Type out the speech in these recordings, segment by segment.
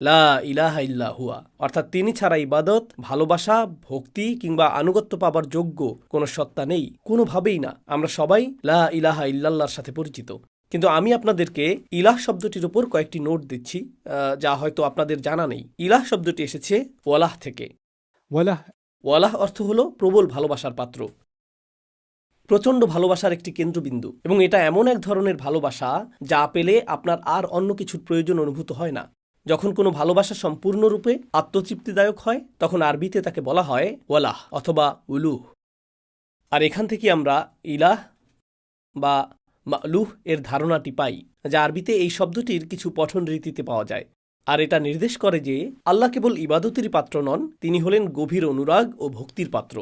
লা ইলাহা ইল্লা হুয়া, অর্থাৎ তিনি ছাড়া ইবাদত, ভালোবাসা, ভক্তি কিংবা আনুগত্য পাবার যোগ্য কোনো সত্তা নেই, কোনোভাবেই না। আমরা সবাই লা ইলাহা ইল্লাল্লাহর সাথে পরিচিত। কিন্তু আমি আপনাদেরকে ইলাহ শব্দটির উপর কয়েকটি নোট দিচ্ছি, যা হয়তো আপনাদের জানা নেই। ইলাহ শব্দটি এসেছে ওয়ালাহ থেকে। ওয়ালাহ। ওয়ালাহ অর্থ হলো প্রবল ভালোবাসার পাত্র, প্রচণ্ড ভালোবাসার একটি কেন্দ্রবিন্দু, এবং এটা এমন এক ধরনের ভালোবাসা যা পেলে আপনার আর অন্য কিছুর প্রয়োজন অনুভূত হয় না। যখন কোনো ভালোবাসা সম্পূর্ণরূপে আত্মতৃপ্তিদায়ক হয় তখন আরবিতে তাকে বলা হয় ওয়ালাহ অথবা উলুহ। আর এখান থেকে আমরা ইলাহ বা মালুহ এর ধারণাটি পাই, যা আরবিতে এই শব্দটির কিছু পঠন রীতিতে পাওয়া যায়। আর এটা নির্দেশ করে যে আল্লাহ কেবল ইবাদতেরই পাত্র নন, তিনি হলেন গভীর অনুরাগ ও ভক্তির পাত্র।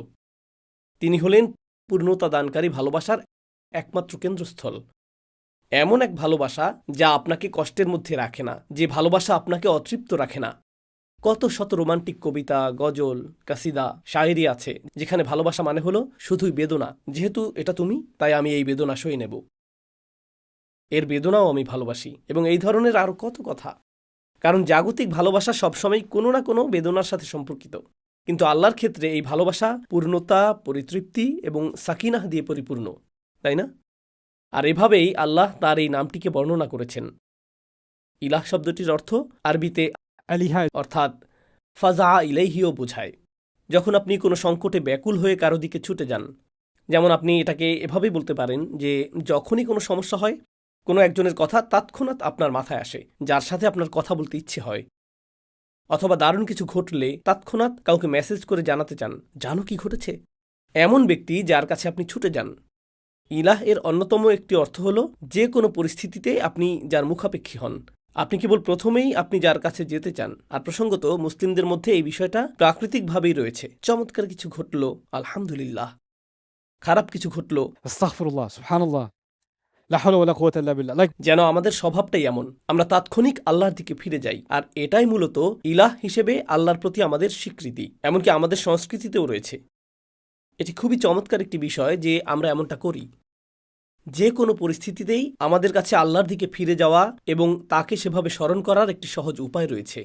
তিনি হলেন পূর্ণতা দানকারী ভালোবাসার একমাত্র কেন্দ্রস্থল। এমন এক ভালোবাসা যা আপনাকে কষ্টের মধ্যে রাখে না, যে ভালোবাসা আপনাকে অতৃপ্ত রাখে না। কত শত রোমান্টিক কবিতা, গজল, কাসিদা, শায়েরি আছে যেখানে ভালোবাসা মানে হলো শুধুই বেদনা, যেহেতু এটা তুমি তাই আমি এই বেদনা সয়ে নেব, এর বেদনাও আমি ভালোবাসি, এবং এই ধরনের আরও কত কথা। কারণ জাগতিক ভালোবাসা সবসময় কোনো না কোনো বেদনার সাথে সম্পর্কিত, কিন্তু আল্লাহর ক্ষেত্রে এই ভালোবাসা পূর্ণতা, পরিতৃপ্তি এবং সাকিনাহ দিয়ে পরিপূর্ণ, তাই না? আর এভাবেই আল্লাহ তার এই নামটিকে বর্ণনা করেছেন। ইলাহ শব্দটির অর্থ আরবিতে আলিহা। অর্থাৎ ফাজা ইলাইহিও বোঝায়। যখন আপনি কোনো সংকটে ব্যাকুল হয়ে কারো দিকে ছুটে যান, যেমন আপনি এটাকে এভাবেই বলতে পারেন যে যখনই কোনো সমস্যা হয়, কোনো একজনের কথা তৎক্ষণাৎ আপনার মাথায় আসে যার সাথে আপনার কথা বলতে ইচ্ছে হয়, অথবা দারুণ কিছু ঘটলে তৎক্ষণাৎ কাউকে মেসেজ করে জানাতে চান, জানো কি ঘটেছে? এমন ব্যক্তি যার কাছে আপনি ছুটে যান। ইলাহ এর অন্যতম একটি অর্থ হল যে কোনো পরিস্থিতিতে আপনি যার মুখাপেক্ষী হন। আপনি কেবল প্রথমেই আপনি যার কাছে যেতে চান। আর প্রসঙ্গত মুসলিমদের মধ্যে এই বিষয়টা প্রাকৃতিকভাবেই রয়েছে। চমৎকার কিছু ঘটল, আলহামদুলিল্লাহ। খারাপ কিছু ঘটল, আস্তাগফিরুল্লাহ, সুবহানাল্লাহ, লা হাওলা ওয়ালা কুওয়াতা ইল্লা বিল্লাহ। যেন আমাদের স্বভাবটাই এমন, আমরা তাৎক্ষণিক আল্লাহর দিকে ফিরে যাই। আর এটাই মূলত ইলাহ হিসেবে আল্লাহর প্রতি আমাদের স্বীকৃতি, এমনকি আমাদের সংস্কৃতিতেও রয়েছে। এটি খুবই চমৎকার একটি বিষয় যে আমরা এমনটা করি। যে কোনো পরিস্থিতিতেই আমাদের কাছে আল্লাহর দিকে ফিরে যাওয়া এবং তাকে সেভাবে স্মরণ করার একটি সহজ উপায় রয়েছে।